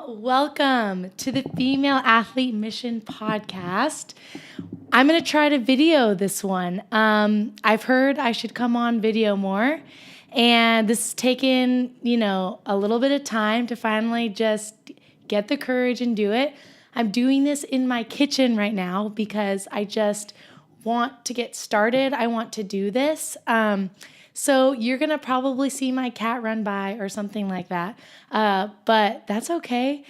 Welcome to the Female Athlete Mission Podcast. I'm going to try to video this one. I've heard I should come on video more, and this has taken, a little bit of time to finally just get the courage and do it. I'm doing this in my kitchen right now because I just want to get started. I want to do this. So you're going to probably see my cat run by or something like that. But that's okay.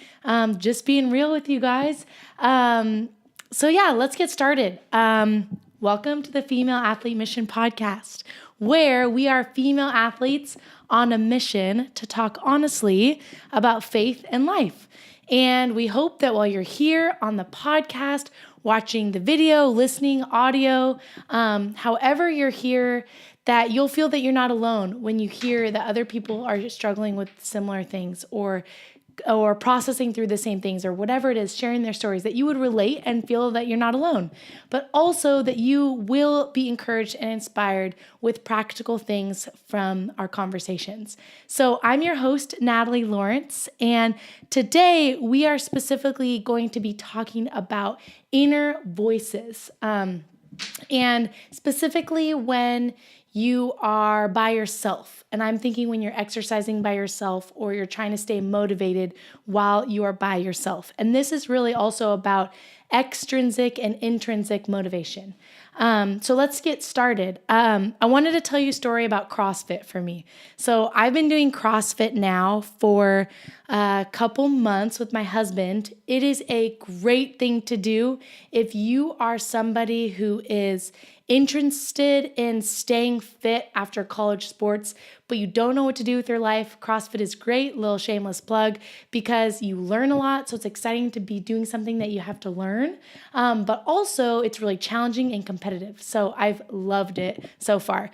Just being real with you guys. Let's get started. Welcome to the Female Athlete Mission Podcast, where we are female athletes on a mission to talk honestly about faith and life. And we hope that while you're here on the podcast, watching the video, listening, audio, however you're here, that you'll feel that you're not alone when you hear that other people are struggling with similar things or processing through the same things or whatever it is, sharing their stories, that you would relate and feel that you're not alone, but also that you will be encouraged and inspired with practical things from our conversations. So I'm your host, Natalie Lawrence, and today we are specifically going to be talking about inner voices, and specifically when you are by yourself. And I'm thinking when you're exercising by yourself or you're trying to stay motivated while you are by yourself. And this is really also about extrinsic and intrinsic motivation. So let's get started. I wanted to tell you a story about CrossFit for me. So I've been doing CrossFit now for a couple months with my husband. It is a great thing to do if you are somebody who is interested in staying fit after college sports, but you don't know what to do with your life. CrossFit is great, little shameless plug, because you learn a lot. So it's exciting to be doing something that you have to learn, but also it's really challenging and competitive. So I've loved it so far.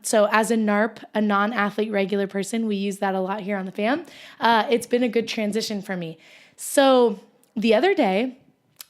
So as a NARP, a non-athlete regular person, we use that a lot here on the fam. It's been a good transition for me. So the other day,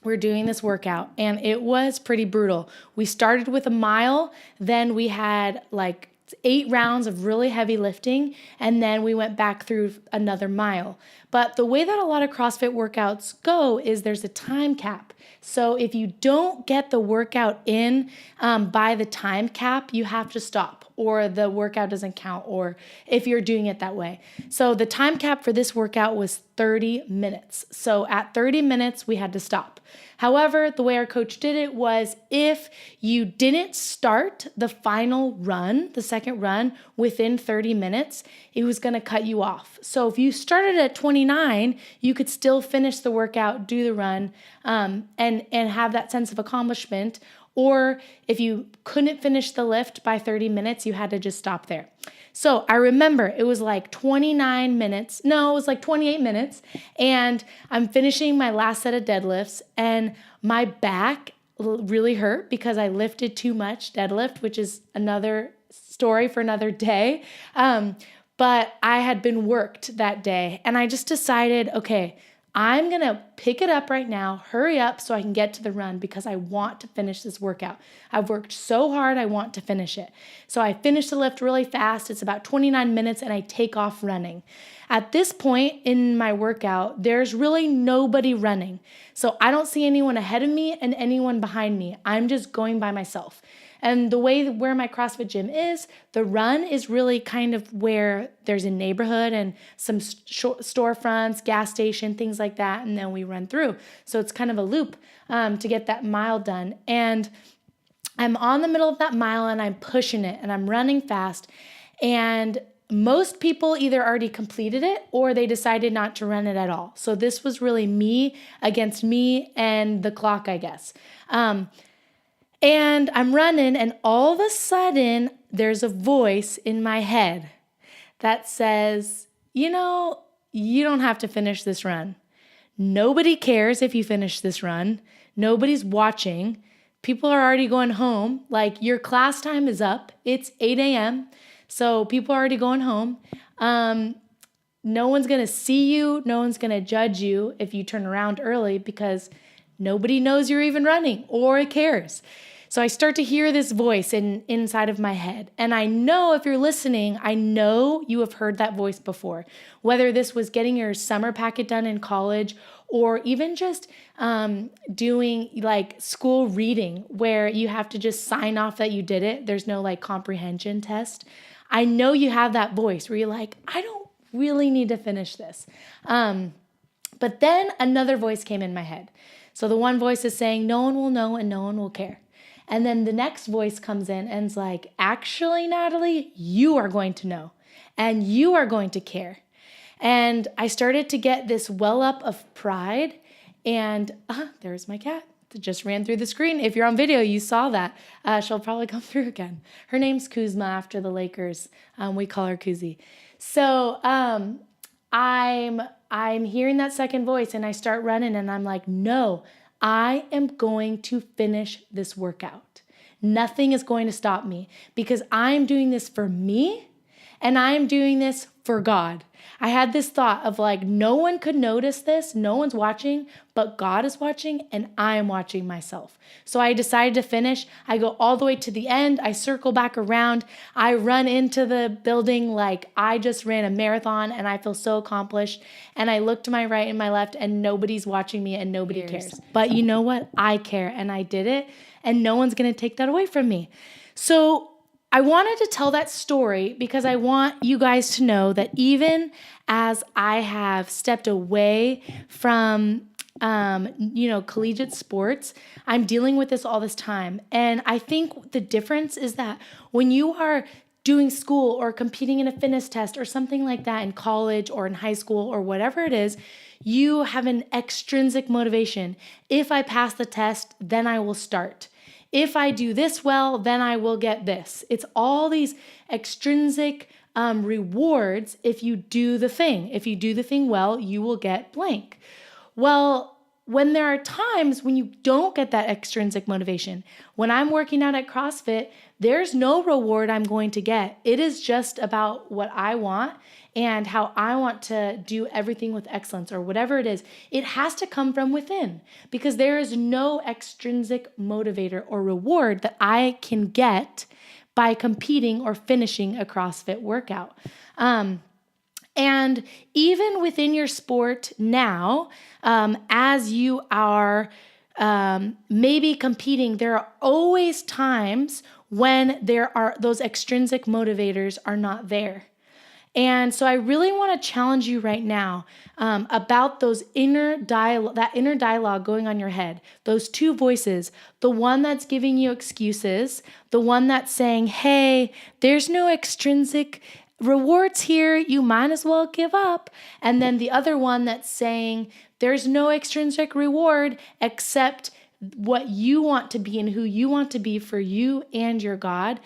we're doing this workout and it was pretty brutal. We started with a mile, then we had like 8 rounds of really heavy lifting, and then we went back through another mile. But the way that a lot of CrossFit workouts go is there's a time cap. So if you don't get the workout in by the time cap, you have to stop, or the workout doesn't count, or if you're doing it that way. So the time cap for this workout was 30 minutes. So at 30 minutes, we had to stop. However, the way our coach did it was if you didn't start the final run, the second run, within 30 minutes, it was going to cut you off. So if you started at 29, you could still finish the workout, do the run, and have that sense of accomplishment. Or if you couldn't finish the lift by 30 minutes, you had to just stop there. So I remember it was like 29 minutes. No, it was like 28 minutes. And I'm finishing my last set of deadlifts and my back really hurt because I lifted too much deadlift, which is another story for another day. But I had been worked that day and I just decided, okay, I'm going to pick it up right now, hurry up so I can get to the run because I want to finish this workout. I've worked so hard, I want to finish it. So I finish the lift really fast. It's about 29 minutes and I take off running. At this point in my workout, there's really nobody running. So I don't see anyone ahead of me and anyone behind me. I'm just going by myself. And the way where my CrossFit gym is, the run is really kind of where there's a neighborhood and some storefronts, gas station, things like that, and then we run through. So it's kind of a loop to get that mile done. And I'm on the middle of that mile and I'm pushing it and I'm running fast. And most people either already completed it or they decided not to run it at all. So this was really me against me and the clock, I guess. And I'm running and all of a sudden there's a voice in my head that says, you don't have to finish this run. Nobody cares if you finish this run. Nobody's watching. People are already going home. Like your class time is up. It's 8 a.m. So people are already going home. No one's going to see you. No one's going to judge you if you turn around early because nobody knows you're even running or cares. So I start to hear this voice inside of my head. And I know if you're listening, I know you have heard that voice before, whether this was getting your summer packet done in college or even just doing like school reading where you have to just sign off that you did it. There's no like comprehension test. I know you have that voice where you're like, I don't really need to finish this. But then another voice came in my head. So the one voice is saying, no one will know and no one will care. And then the next voice comes in and is like, actually, Natalie, you are going to know and you are going to care. And I started to get this well up of pride. And there's my cat. It just ran through the screen. If you're on video, you saw that. She'll probably come through again. Her name's Kuzma after the Lakers. We call her Kuzi. So I'm hearing that second voice and I start running and I'm like, no, I am going to finish this workout. Nothing is going to stop me because I'm doing this for me and I'm doing this for God. I had this thought of like, no one could notice this. No one's watching, but God is watching and I am watching myself. So I decided to finish. I go all the way to the end. I circle back around. I run into the building like I just ran a marathon and I feel so accomplished. And I look to my right and my left and nobody's watching me and nobody cares. But you know what? I care and I did it and no one's going to take that away from me. So I wanted to tell that story because I want you guys to know that even as I have stepped away from, collegiate sports, I'm dealing with this all this time. And I think the difference is that when you are doing school or competing in a fitness test or something like that in college or in high school or whatever it is, you have an extrinsic motivation. If I pass the test, then I will start. If I do this well, then I will get this. It's all these extrinsic rewards if you do the thing. If you do the thing well, you will get blank. Well, when there are times when you don't get that extrinsic motivation, when I'm working out at CrossFit, there's no reward I'm going to get. It is just about what I want and how I want to do everything with excellence or whatever it is. It has to come from within because there is no extrinsic motivator or reward that I can get by competing or finishing a CrossFit workout. And even within your sport now, as you are maybe competing, there are always times when there are those extrinsic motivators are not there. And so I really want to challenge you right now about those that inner dialogue going on your head, those two voices, the one that's giving you excuses, the one that's saying, hey, there's no extrinsic rewards here, you might as well give up. And then the other one that's saying, there's no extrinsic reward except what you want to be and who you want to be for you and your God.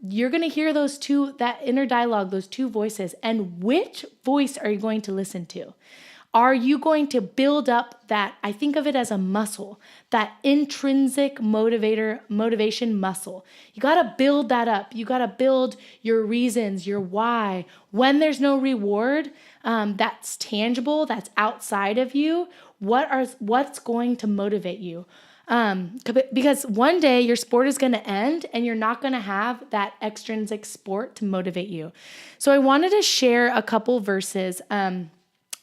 You're going to hear those two, that inner dialogue, those two voices. And which voice are you going to listen to? Are you going to build up that, I think of it as a muscle, that intrinsic motivation muscle? You got to build that up. You got to build your reasons, your why. When there's no reward that's tangible, that's outside of you, what's going to motivate you? Because one day your sport is going to end and you're not going to have that extrinsic sport to motivate you. So I wanted to share a couple verses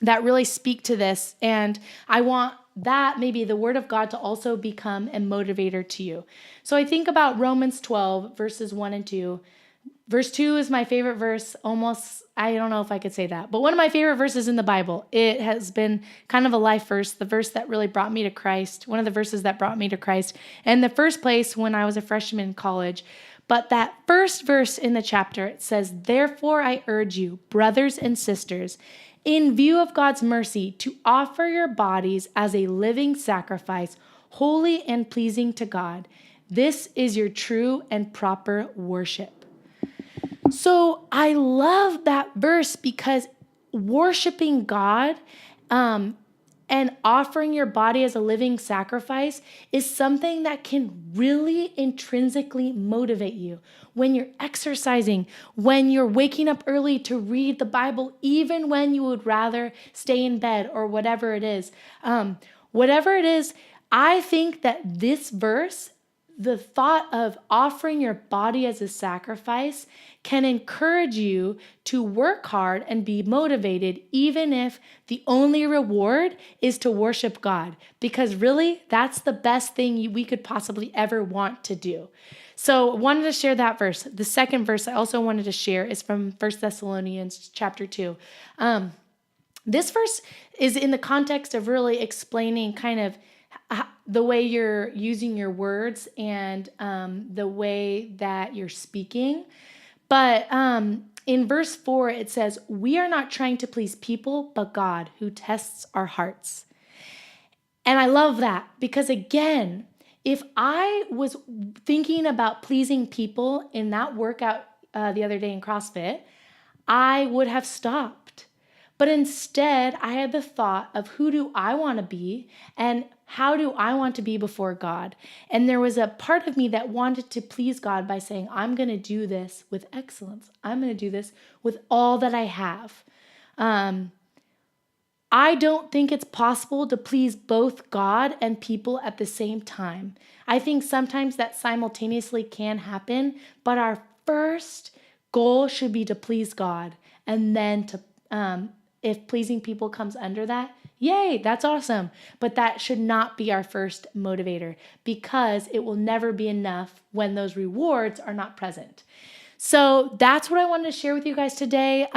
that really speak to this. And I want that maybe the word of God to also become a motivator to you. So I think about Romans 12 verses 1 and 2. Verse 2 is my favorite verse, almost, I don't know if I could say that, but one of my favorite verses in the Bible. It has been kind of a life verse, the verse that really brought me to Christ, one of the verses that brought me to Christ in the first place when I was a freshman in college. But that first verse in the chapter, it says, therefore I urge you, brothers and sisters, in view of God's mercy, to offer your bodies as a living sacrifice, holy and pleasing to God. This is your true and proper worship. So I love that verse because worshiping God and offering your body as a living sacrifice is something that can really intrinsically motivate you. When you're exercising, when you're waking up early to read the Bible, even when you would rather stay in bed or whatever it is. I think that this verse, the thought of offering your body as a sacrifice can encourage you to work hard and be motivated, even if the only reward is to worship God. Because really, that's the best thing we could possibly ever want to do. So I wanted to share that verse. The second verse I also wanted to share is from 1 Thessalonians chapter 2. This verse is in the context of really explaining kind of the way you're using your words and the way that you're speaking. But in verse 4, it says, "We are not trying to please people, but God who tests our hearts." And I love that because, again, if I was thinking about pleasing people in that workout the other day in CrossFit, I would have stopped. But instead, I had the thought of who do I want to be and how do I want to be before God? And there was a part of me that wanted to please God by saying, I'm going to do this with excellence. I'm going to do this with all that I have. I don't think it's possible to please both God and people at the same time. I think sometimes that simultaneously can happen, but our first goal should be to please God. And then if pleasing people comes under that, yay, that's awesome. But that should not be our first motivator because it will never be enough when those rewards are not present. So that's what I wanted to share with you guys today.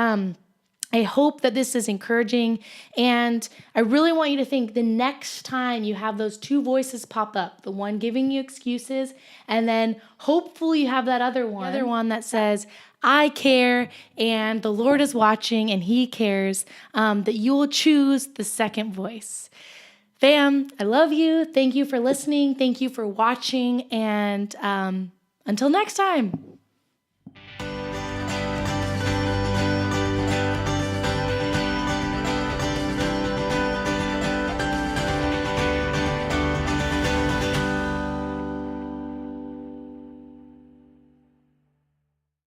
I hope that this is encouraging, and I really want you to think the next time you have those two voices pop up, the one giving you excuses, and then hopefully you have that other one that says, I care, and the Lord is watching, and He cares, that you will choose the second voice. Fam, I love you. Thank you for listening. Thank you for watching, and until next time.